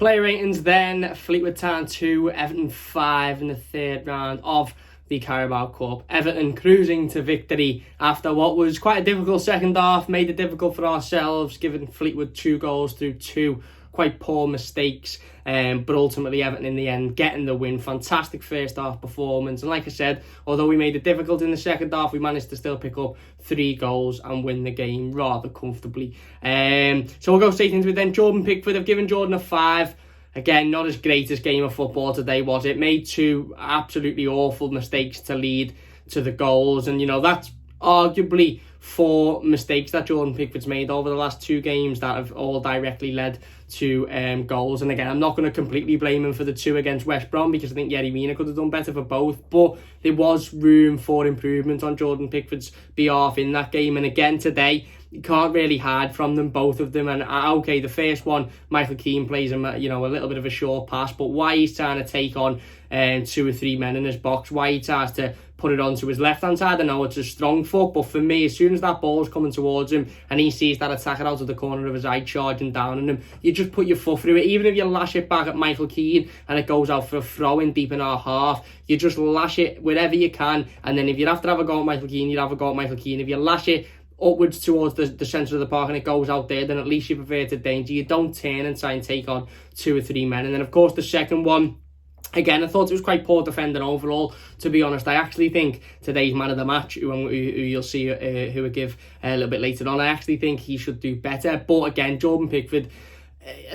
Player ratings then: Fleetwood Town 2, Everton 5 in the third round of the Carabao Cup. Everton cruising to victory after what was quite a difficult second half, made it difficult for ourselves, giving Fleetwood 2 goals through 2 quite poor mistakes, but ultimately Everton in the end getting the win. Fantastic first half performance, and like I said, although we made it difficult in the second half, we managed to still pick up 3 goals and win the game rather comfortably. So we'll go straight into it then. Jordan Pickford, I've given Jordan a 5. Again, not as great as game of football today, was it? Made 2 absolutely awful mistakes to lead to the goals, and that's arguably 4 mistakes that Jordan Pickford's made over the last 2 games that have all directly led to goals. And again, I'm not going to completely blame him for the 2 against West Brom, because I think Yerry Mina could have done better for both, but there was room for improvement on Jordan Pickford's behalf in that game. And again today, you can't really hide from them, both of them. And okay, the first one, Michael Keane plays him a little bit of a short pass, but why he's trying to take on 2 or 3 men in his box, why he tries to put it onto his left-hand side. I know it's a strong foot, but for me, as soon as that ball's coming towards him and he sees that attacker out of the corner of his eye charging down on him, you just put your foot through it. Even if you lash it back at Michael Keane and it goes out for a throw-in deep in our half, you just lash it wherever you can. And then if you have to have a go at Michael Keane, you'd have a go at Michael Keane. If you lash it upwards towards the centre of the park and it goes out there, then at least you've averted danger. You don't turn and try and take on 2 or 3 men. And then, of course, the second one, again, I thought it was quite poor defending overall, to be honest. I actually think today's man of the match, who you'll see who I give a little bit later on, I actually think he should do better. But again, Jordan Pickford,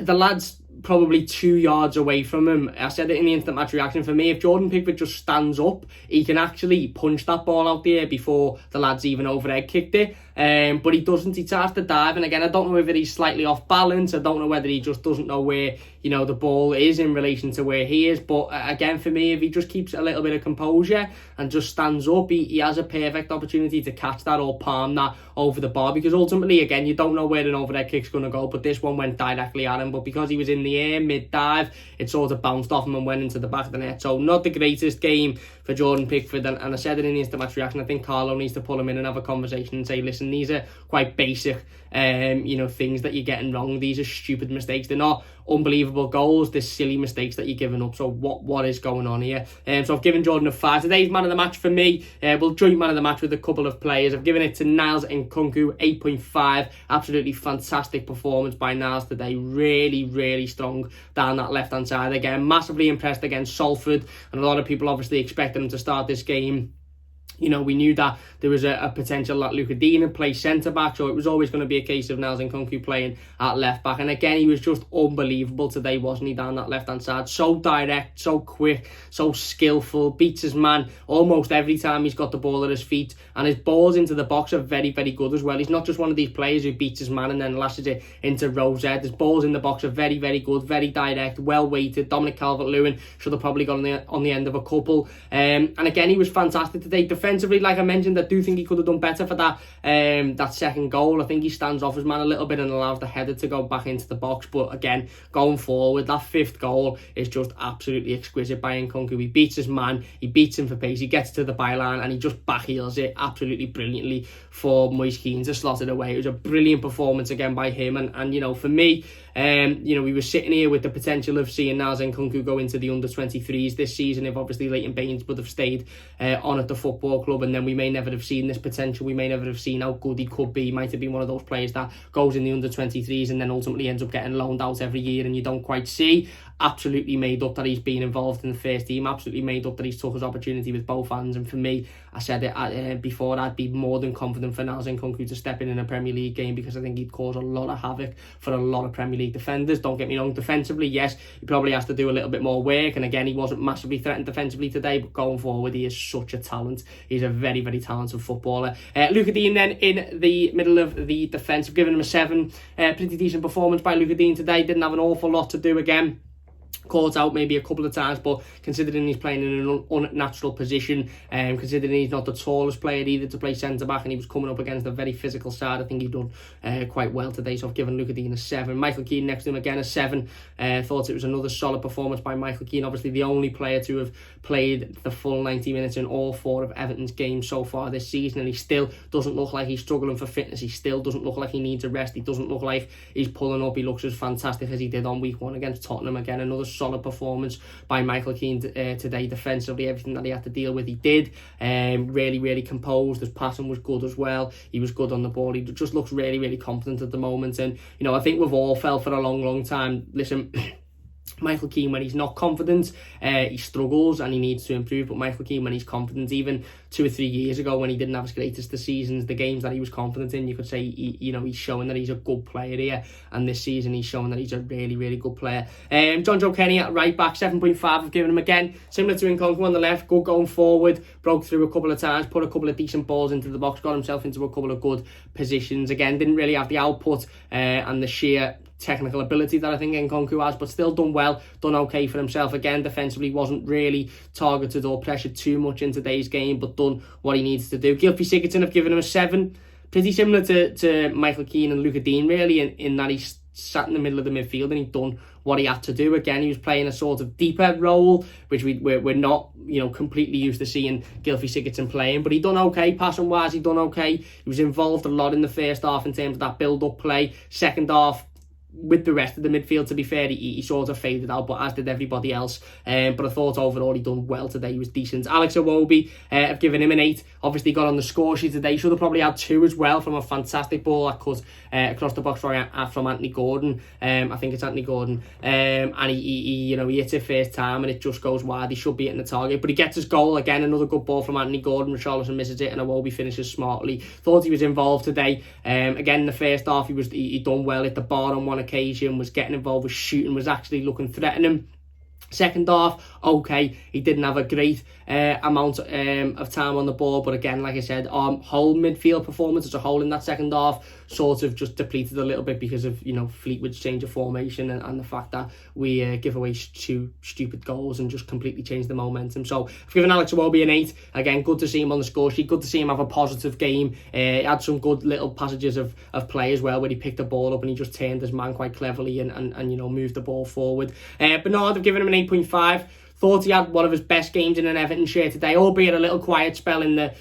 the lad's probably 2 yards away from him. I said it in the instant match reaction. For me, if Jordan Pickford just stands up, he can actually punch that ball out there before the lad's even overhead kicked it. But he doesn't. He tries to dive, and again, I don't know whether he's slightly off balance. I don't know whether he just doesn't know where the ball is in relation to where he is. But again, for me, if he just keeps a little bit of composure and just stands up, he has a perfect opportunity to catch that or palm that over the bar. Because ultimately, again, you don't know where an overhead kick's going to go, but this one went directly at him. But because he was in the air mid-dive, it sort of bounced off him and went into the back of the net. So not the greatest game for Jordan Pickford, and I said it in the instant match reaction. I think Carlo needs to pull him in and have a conversation and say, listen, these are quite basic things that you're getting wrong. These are stupid mistakes. They're not unbelievable goals. They're silly mistakes that you're giving up. So what is going on here? So I've given Jordan a 5. Today's man of the match for me, we'll joint man of the match with a couple of players. I've given it to Niles Nkounkou, 8.5. Absolutely fantastic performance by Niles today. Really, really strong down that left-hand side. Again, massively impressed against Salford, and a lot of people obviously expected him to start this game. We knew that there was a potential that Luca Dean would play centre-back, so it was always going to be a case of Niles Nkounkou playing at left-back. And again, he was just unbelievable today, wasn't he, down that left-hand side? So direct, so quick, so skillful, beats his man almost every time he's got the ball at his feet. And his balls into the box are very, very good as well. He's not just one of these players who beats his man and then lashes it into Rose Ed. His balls in the box are very, very good, very direct, well-weighted. Dominic Calvert-Lewin should have probably got on the end of a couple. And again, he was fantastic today. Defensively, like I mentioned, I do think he could have done better for that second goal. I think he stands off his man a little bit and allows the header to go back into the box. But again, going forward, that 5th goal is just absolutely exquisite by Nkounkou. He beats his man, he beats him for pace, he gets to the byline and he just backheels it absolutely brilliantly for Moise Keane to slot it away. It was a brilliant performance again by him. And for me, we were sitting here with the potential of seeing Niles Nkounkou go into the under-23s this season if obviously Leighton Baines would have stayed on at the football club, and then we may never have seen this potential. We may never have seen how good he could be. He might have been one of those players that goes in the under-23s and then ultimately ends up getting loaned out every year and you don't quite see. Absolutely made up that he's been involved in the first team, absolutely made up that he's took his opportunity with both hands. And for me, I said it before, I'd be more than confident for Niles Nkounkou to step in a Premier League game, because I think he'd cause a lot of havoc for a lot of Premier League defenders. Don't get me wrong, defensively, yes, he probably has to do a little bit more work, and again, he wasn't massively threatened defensively today, but going forward, he is such a talent. He's a very, very talented footballer. Luca Dean then in the middle of the defence. I've given him a 7. Pretty decent performance by Luca Dean today. Didn't have an awful lot to do again. caught out maybe a couple of times, but considering he's playing in an unnatural position, considering he's not the tallest player either to play centre-back, and he was coming up against a very physical side, I think he's done quite well today, so I've given Luca Dean a 7. Michael Keane next to him again, a 7. Thought it was another solid performance by Michael Keane, obviously the only player to have played the full 90 minutes in all 4 of Everton's games so far this season, and he still doesn't look like he's struggling for fitness. He still doesn't look like he needs a rest. He doesn't look like he's pulling up. He looks as fantastic as he did on week 1 against Tottenham. Again, another solid performance by Michael Keane today defensively. Everything that he had to deal with, he did. Really composed. His passing was good as well. He was good on the ball. He just looks really confident at the moment. And I think we've all felt for a long time, listen, Michael Keane, when he's not confident, he struggles and he needs to improve. But Michael Keane, when he's confident, even 2 or 3 years ago when he didn't have his greatest of seasons, the games that he was confident in, you could say he's showing that he's a good player here. And this season he's showing that he's a really good player. John Joe Kenny at right back, 7.5. I've given him again, similar to Nkounkou on the left, good going forward, broke through a couple of times, put a couple of decent balls into the box, got himself into a couple of good positions. Again, didn't really have the output and the sheer technical ability that I think Nkounkou has, but still done well, done okay for himself. Again, defensively wasn't really targeted or pressured too much in today's game, but done what he needs to do. Gylfi Sigurdsson, I've given him a 7. Pretty similar to Michael Keane and Luca Dean, really, in that he sat in the middle of the midfield and he'd done what he had to do. Again, he was playing a sort of deeper role, which we're not completely used to seeing Gylfi Sigurdsson playing, but he done okay. Passing wise, he done okay. He was involved a lot in the first half in terms of that build-up play. Second half, with the rest of the midfield, to be fair, he sort of faded out, but as did everybody else. But I thought overall he done well today. He was decent. Alex Iwobi, I've given him an 8. Obviously got on the score sheet today. Should have probably had 2 as well from a fantastic ball that cut across the box from Anthony Gordon. I think it's Anthony Gordon. And he hits it first time and it just goes wide. He should be hitting the target, but he gets his goal again. Another good ball from Anthony Gordon. Richarlison misses it and Iwobi finishes smartly. Thought he was involved today. Again, in the first half, he done well. Hit the bar on one occasion, was getting involved with shooting, was actually looking threatening. Second half, okay, he didn't have a great amount of time on the ball, but again, like I said, whole midfield performance as a whole in that second half sort of just depleted a little bit because of Fleetwood's change of formation and the fact that we give away 2 stupid goals and just completely changed the momentum. So I've given Alex Iwobi an 8. Again, good to see him on the score sheet, good to see him have a positive game. He had some good little passages of play as well, where he picked the ball up and he just turned his man quite cleverly and moved the ball forward. Bernard, I've given him an 8.5. Thought he had one of his best games in an Everton shirt today, albeit a little quiet spell in the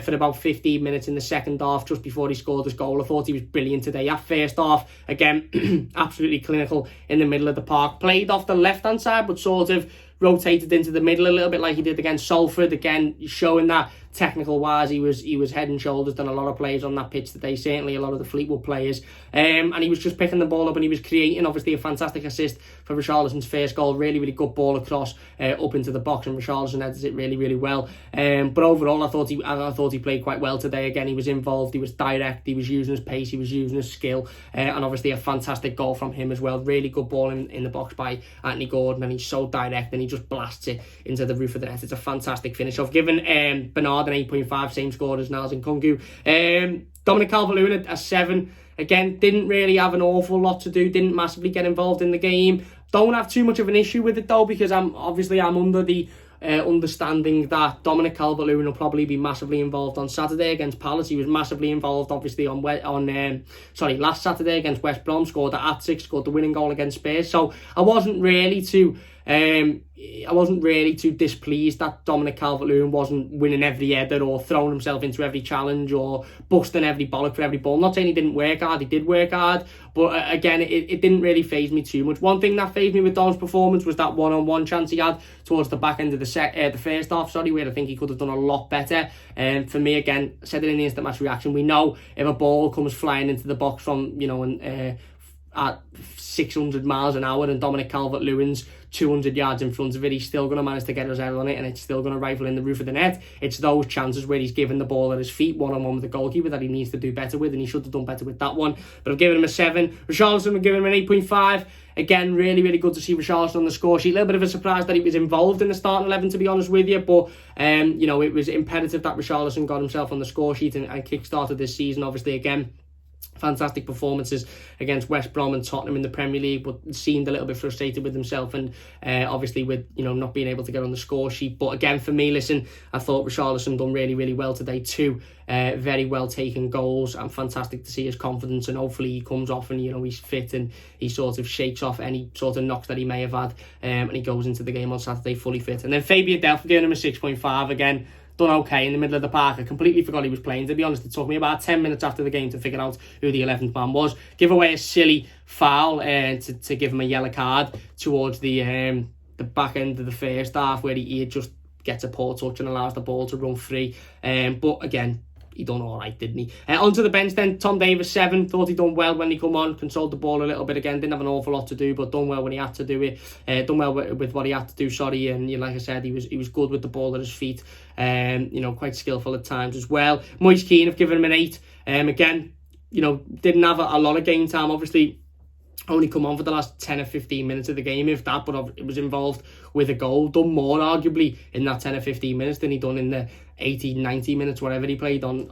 for about 15 minutes in the second half, just before he scored his goal. I thought he was brilliant today. At first half, again, absolutely clinical in the middle of the park. Played off the left-hand side, but sort of rotated into the middle a little bit like he did against Salford. Again, showing that technical wise he was head and shoulders than a lot of players on that pitch today, certainly a lot of the Fleetwood players, and he was just picking the ball up and he was creating. Obviously a fantastic assist for Richarlison's first goal, really good ball across up into the box, and Richarlison heads it really well. But overall I thought he played quite well today. Again, he was involved, he was direct, he was using his pace, he was using his skill, and obviously a fantastic goal from him as well. Really good ball in the box by Anthony Gordon, and he's so direct and he just blasts it into the roof of the net. It's a fantastic finish. I've given Bernard an 8.5, same score as Niles Nkounkou. Dominic Calvert-Lewin a 7. Again, didn't really have an awful lot to do, didn't massively get involved in the game. Don't have too much of an issue with it though, because I'm under the understanding that Dominic Calvert-Lewin will probably be massively involved on Saturday against Palace. He was massively involved obviously last Saturday against West Brom, scored at 6, scored the winning goal against Spurs. So I wasn't really too displeased that Dominic Calvert-Lewin wasn't winning every header or throwing himself into every challenge or busting every bollock for every ball. Not saying he didn't work hard, he did work hard, but again, it didn't really faze me too much. One thing that fazed me with Dom's performance was that one-on-one chance he had towards the back end of the first half, where I think he could have done a lot better. For me, again, I said it in the instant match reaction, we know if a ball comes flying into the box from at 600 miles an hour and Dominic Calvert-Lewin's 200 yards in front of it, he's still going to manage to get his head on it and it's still going to rifle in the roof of the net. It's those chances where he's given the ball at his feet one-on-one with the goalkeeper that he needs to do better with, and he should have done better with that one. But I've given him a 7. Richarlison, I've given him an 8.5. Again, really good to see Richarlison on the score sheet. A little bit of a surprise that he was involved in the starting 11, to be honest with you, but it was imperative that Richarlison got himself on the score sheet and kick-started this season. Obviously, again, fantastic performances against West Brom and Tottenham in the Premier League, but seemed a little bit frustrated with himself and obviously with, you know, not being able to get on the score sheet. But again, for me, listen, I thought Richarlison done really, really well today. 2 very well taken goals, and fantastic to see his confidence, and hopefully he comes off and, you know, he's fit and he sort of shakes off any sort of knocks that he may have had, and he goes into the game on Saturday fully fit. And then Fabian Delph giving him a 6.5 again. Done okay in the middle of the park. I completely forgot he was playing, to be honest. It took me about 10 minutes after the game to figure out who the 11th man was. Give away a silly foul to give him a yellow card towards the back end of the first half, where he just gets a poor touch and allows the ball to run free. But again, he done all right, didn't he? Onto the bench then, Tom Davies, 7. Thought he done well when he come on, controlled the ball a little bit again. Didn't have an awful lot to do, but done well when he had to do it. Done well with what he had to do, sorry. And you know, like I said, he was good with the ball at his feet. You know, quite skillful at times as well. Moise Keane, have given him an 8. Again, you know, didn't have a lot of game time, obviously. Only come on for the last 10 or 15 minutes of the game, if that, but it was involved with a goal. Done more, arguably, in that 10 or 15 minutes than he done in the 80, 90 minutes, whatever he played on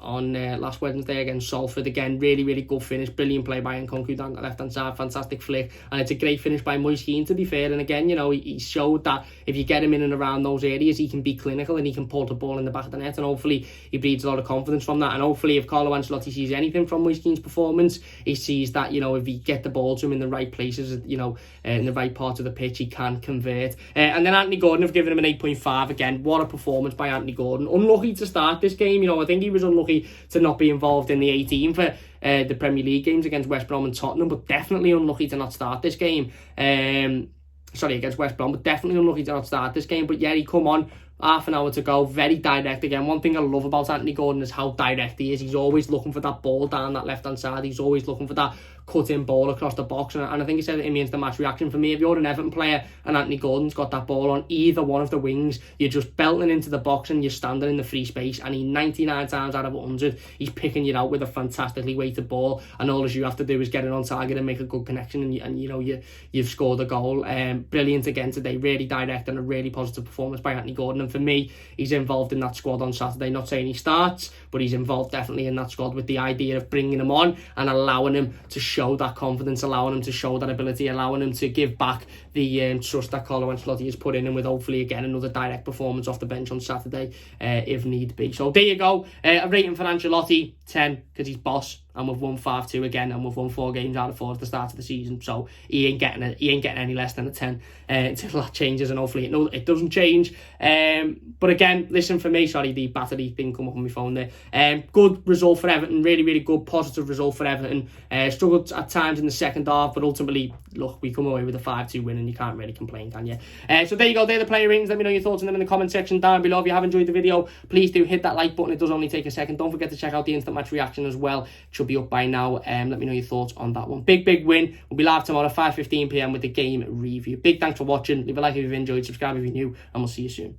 last Wednesday against Salford. Again, really, really good finish. Brilliant play by Nkounkou down the left-hand side. Fantastic flick. And it's a great finish by Moise Keane, to be fair. And again, you know, he showed that if you get him in and around those areas, he can be clinical and he can pull the ball in the back of the net. And hopefully he breeds a lot of confidence from that. And hopefully if Carlo Ancelotti sees anything from Moise Keane's performance, he sees that, you know, if he get the ball to him in the right places, you know, in the right part of the pitch, he can convert. And then Anthony Gordon, have given him an 8.5. Again, what a performance by Anthony Gordon. Unlucky to start this game, you know. I think he was unlucky to not be involved in the 18 for the Premier League games against West Brom and Tottenham, but definitely unlucky to not start this game. Against West Brom, but definitely unlucky to not start this game. But yeah, he come on, half an hour to go, very direct again. One thing I love about Anthony Gordon is how direct he is. He's always looking for that ball down that left-hand side. He's always looking for that cut-in ball across the box. And I think he said it in the instant match reaction, for me, if you're an Everton player and Anthony Gordon's got that ball on either one of the wings, you're just belting into the box and you're standing in the free space, and he 99 times out of 100, he's picking you out with a fantastically weighted ball, and all you have to do is get it on target and make a good connection, and you know, you've scored a goal. Brilliant again today, really direct, and a really positive performance by Anthony Gordon. And for me, he's involved in that squad on Saturday. Not saying he starts, but he's involved definitely in that squad, with the idea of bringing him on and allowing him to show that confidence, allowing him to show that ability, allowing him to give back the trust that Carlo Ancelotti has put in him, with hopefully again another direct performance off the bench on Saturday if need be. So there you go, a rating for Ancelotti, 10, because he's boss, and we've won 5-2 again, and we've won 4 games out of 4 at the start of the season, so he ain't getting any less than a 10 until that changes, and hopefully it doesn't change. But again, listen, for me, sorry, the battery didn't come up on my phone there. Good result for Everton, really, really good, positive result for Everton. Struggled at times in the second half, but ultimately, look, we come away with a 5-2 win, and you can't really complain, can you? So there you go, they're the player ratings. Let me know your thoughts on them in the comment section down below. If you have enjoyed the video, please do hit that like button. It does only take a second. Don't forget to check out the instant match reaction as well. It should be up by now. Let me know your thoughts on that one. Big win. We'll be live tomorrow 5:15 PM with the game review. Big thanks for watching. Leave a like if you've enjoyed, subscribe if you're new, and we'll see you soon.